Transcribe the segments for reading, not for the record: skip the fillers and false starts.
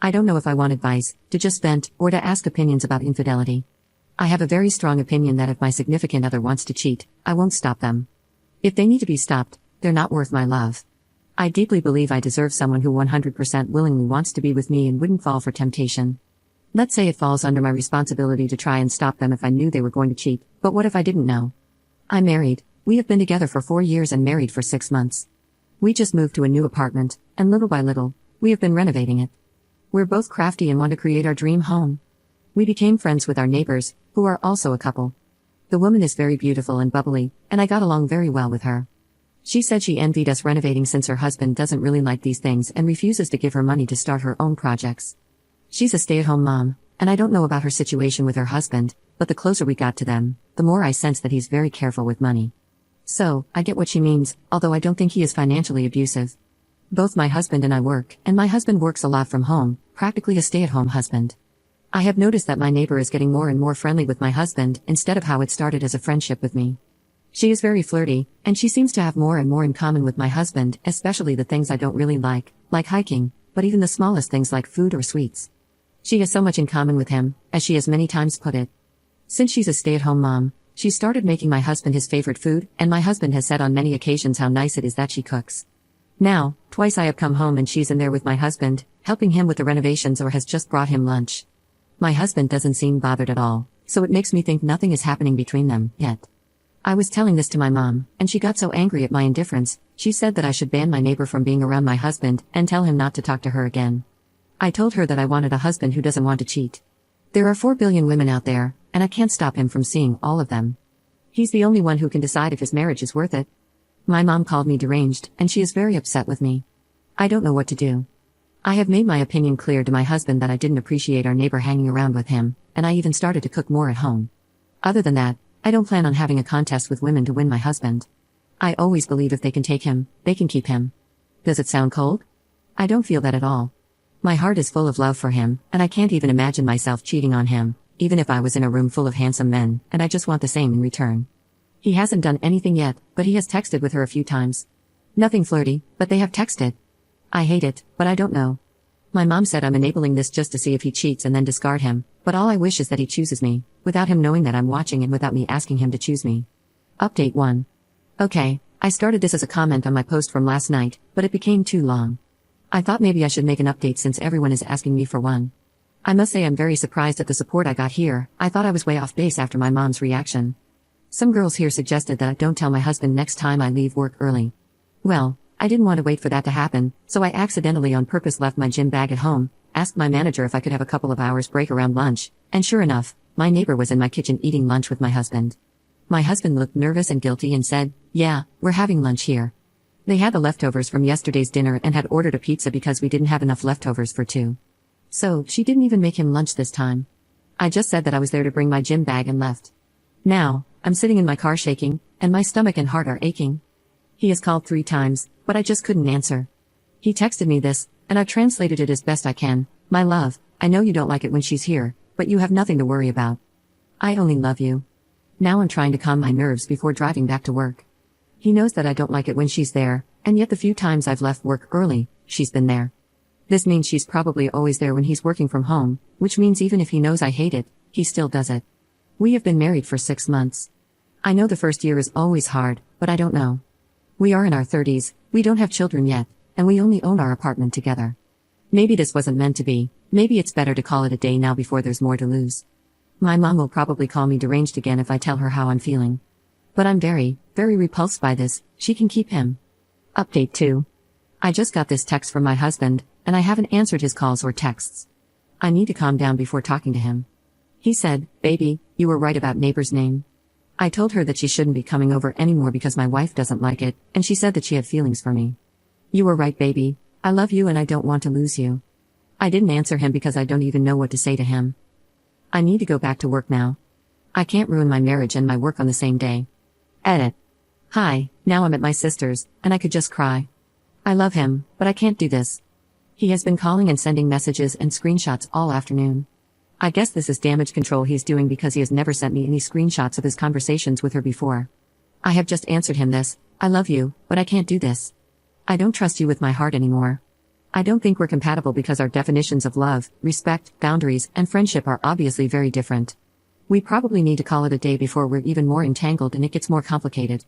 I don't know if I want advice, to just vent, or to ask opinions about infidelity. I have a very strong opinion that if my significant other wants to cheat, I won't stop them. If they need to be stopped, they're not worth my love. I deeply believe I deserve someone who 100% willingly wants to be with me and wouldn't fall for temptation. Let's say it falls under my responsibility to try and stop them if I knew they were going to cheat, but what if I didn't know? I'm married. We have been together for 4 years and married for 6 months. We just moved to a new apartment, and little by little, we have been renovating it. We're both crafty and want to create our dream home. We became friends with our neighbors, who are also a couple. The woman is very beautiful and bubbly, and I got along very well with her. She said she envied us renovating since her husband doesn't really like these things and refuses to give her money to start her own projects. She's a stay-at-home mom, and I don't know about her situation with her husband, but the closer we got to them, the more I sense that he's very careful with money. So, I get what she means, although I don't think he is financially abusive. Both my husband and I work, and my husband works a lot from home, practically a stay-at-home husband. I have noticed that my neighbor is getting more and more friendly with my husband instead of how it started as a friendship with me. She is very flirty, and she seems to have more and more in common with my husband, especially the things I don't really like hiking, but even the smallest things like food or sweets. She has so much in common with him, as she has many times put it. Since she's a stay-at-home mom, she started making my husband his favorite food, and my husband has said on many occasions how nice it is that she cooks. Now, twice I have come home and she's in there with my husband, helping him with the renovations or has just brought him lunch. My husband doesn't seem bothered at all, so it makes me think nothing is happening between them, yet. I was telling this to my mom, and she got so angry at my indifference, she said that I should ban my neighbor from being around my husband and tell him not to talk to her again. I told her that I wanted a husband who doesn't want to cheat. There are 4 billion women out there, and I can't stop him from seeing all of them. He's the only one who can decide if his marriage is worth it. My mom called me deranged, and she is very upset with me. I don't know what to do. I have made my opinion clear to my husband that I didn't appreciate our neighbor hanging around with him, and I even started to cook more at home. Other than that, I don't plan on having a contest with women to win my husband. I always believe if they can take him, they can keep him. Does it sound cold? I don't feel that at all. My heart is full of love for him, and I can't even imagine myself cheating on him, even if I was in a room full of handsome men, and I just want the same in return. He hasn't done anything yet, but he has texted with her a few times. Nothing flirty, but they have texted. I hate it, but I don't know. My mom said I'm enabling this just to see if he cheats and then discard him, but all I wish is that he chooses me, without him knowing that I'm watching and without me asking him to choose me. Update 1. Okay, I started this as a comment on my post from last night, but it became too long. I thought maybe I should make an update since everyone is asking me for one. I must say I'm very surprised at the support I got here. I thought I was way off base after my mom's reaction. Some girls here suggested that I don't tell my husband next time I leave work early. Well, I didn't want to wait for that to happen, so I accidentally on purpose left my gym bag at home, asked my manager if I could have a couple of hours break around lunch, and sure enough, my neighbor was in my kitchen eating lunch with my husband. My husband looked nervous and guilty and said, "Yeah, we're having lunch here." They had the leftovers from yesterday's dinner and had ordered a pizza because we didn't have enough leftovers for 2. So, she didn't even make him lunch this time. I just said that I was there to bring my gym bag and left. Now, I'm sitting in my car shaking, and my stomach and heart are aching. He has called 3 times, but I just couldn't answer. He texted me this, and I've translated it as best I can. "My love, I know you don't like it when she's here, but you have nothing to worry about. I only love you." Now I'm trying to calm my nerves before driving back to work. He knows that I don't like it when she's there, and yet the few times I've left work early, she's been there. This means she's probably always there when he's working from home, which means even if he knows I hate it, he still does it. We have been married for 6 months. I know the first year is always hard, but I don't know. We are in our 30s, we don't have children yet, and we only own our apartment together. Maybe this wasn't meant to be, maybe it's better to call it a day now before there's more to lose. My mom will probably call me deranged again if I tell her how I'm feeling. But I'm very, very repulsed by this. She can keep him. Update 2. I just got this text from my husband, and I haven't answered his calls or texts. I need to calm down before talking to him. He said, "Baby, you were right about neighbor's name." I told her that she shouldn't be coming over anymore because my wife doesn't like it, and she said that she had feelings for me. "You were right, baby. I love you and I don't want to lose you." I didn't answer him because I don't even know what to say to him. I need to go back to work now. I can't ruin my marriage and my work on the same day. Edit. Hi, now I'm at my sister's, and I could just cry. I love him, but I can't do this. He has been calling and sending messages and screenshots all afternoon. I guess this is damage control he's doing because he has never sent me any screenshots of his conversations with her before. I have just answered him this, "I love you, but I can't do this. I don't trust you with my heart anymore. I don't think we're compatible because our definitions of love, respect, boundaries, and friendship are obviously very different. We probably need to call it a day before we're even more entangled and it gets more complicated.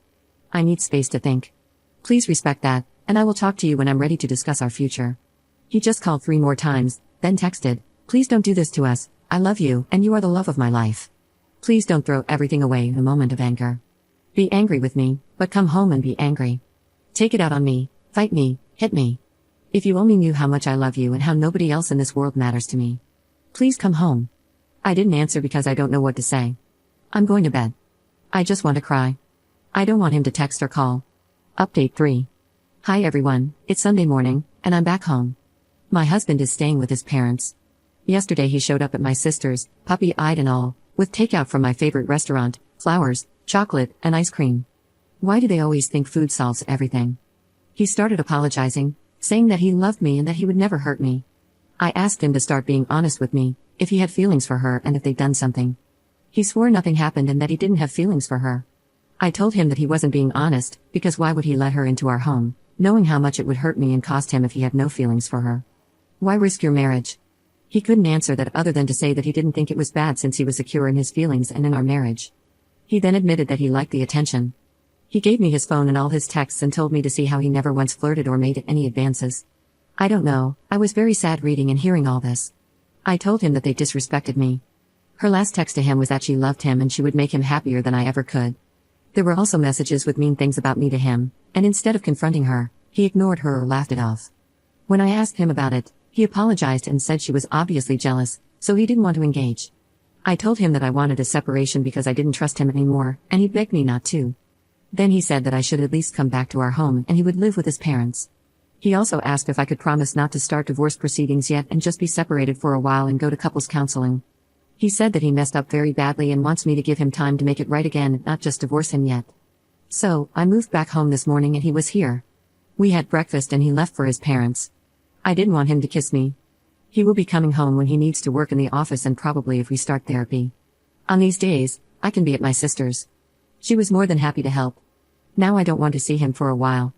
I need space to think. Please respect that, and I will talk to you when I'm ready to discuss our future. He just called 3 more times, then texted, "Please don't do this to us, I love you, and you are the love of my life. Please don't throw everything away in a moment of anger. Be angry with me, but come home and be angry. Take it out on me, fight me, hit me. If you only knew how much I love you and how nobody else in this world matters to me. Please come home." I didn't answer because I don't know what to say. I'm going to bed. I just want to cry. I don't want him to text or call. Update 3. Hi everyone, it's Sunday morning, and I'm back home. My husband is staying with his parents. Yesterday he showed up at my sister's, puppy-eyed and all, with takeout from my favorite restaurant, flowers, chocolate, and ice cream. Why do they always think food solves everything? He started apologizing, saying that he loved me and that he would never hurt me. I asked him to start being honest with me, if he had feelings for her and if they'd done something. He swore nothing happened and that he didn't have feelings for her. I told him that he wasn't being honest, because why would he let her into our home, knowing how much it would hurt me and cost him if he had no feelings for her? Why risk your marriage? He couldn't answer that other than to say that he didn't think it was bad since he was secure in his feelings and in our marriage. He then admitted that he liked the attention. He gave me his phone and all his texts and told me to see how he never once flirted or made any advances. I don't know, I was very sad reading and hearing all this. I told him that they disrespected me. Her last text to him was that she loved him and she would make him happier than I ever could. There were also messages with mean things about me to him, and instead of confronting her, he ignored her or laughed it off. When I asked him about it, he apologized and said she was obviously jealous, so he didn't want to engage. I told him that I wanted a separation because I didn't trust him anymore, and he begged me not to. Then he said that I should at least come back to our home and he would live with his parents. He also asked if I could promise not to start divorce proceedings yet and just be separated for a while and go to couples counseling. He said that he messed up very badly and wants me to give him time to make it right again, not just divorce him yet. So, I moved back home this morning and he was here. We had breakfast and he left for his parents. I didn't want him to kiss me. He will be coming home when he needs to work in the office and probably if we start therapy. On these days, I can be at my sister's. She was more than happy to help. Now I don't want to see him for a while.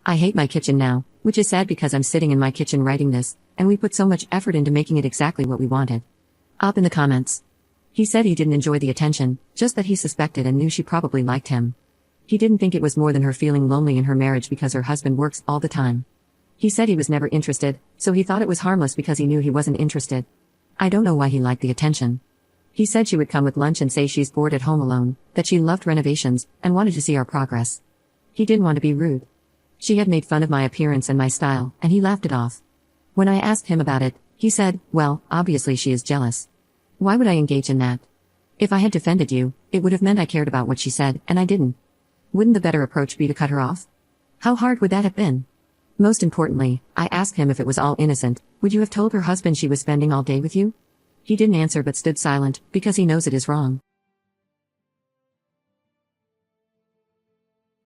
I hate my kitchen now, which is sad because I'm sitting in my kitchen writing this, and we put so much effort into making it exactly what we wanted. Up in the comments. He said he didn't enjoy the attention, just that he suspected and knew she probably liked him. He didn't think it was more than her feeling lonely in her marriage because her husband works all the time. He said he was never interested, so he thought it was harmless because he knew he wasn't interested. I don't know why he liked the attention. He said she would come with lunch and say she's bored at home alone, that she loved renovations, and wanted to see our progress. He didn't want to be rude. She had made fun of my appearance and my style, and he laughed it off. When I asked him about it, he said, "Well, obviously she is jealous. Why would I engage in that? If I had defended you, it would have meant I cared about what she said, and I didn't. Wouldn't the better approach be to cut her off? How hard would that have been?" Most importantly, I asked him if it was all innocent, would you have told her husband she was spending all day with you? He didn't answer but stood silent, because he knows it is wrong.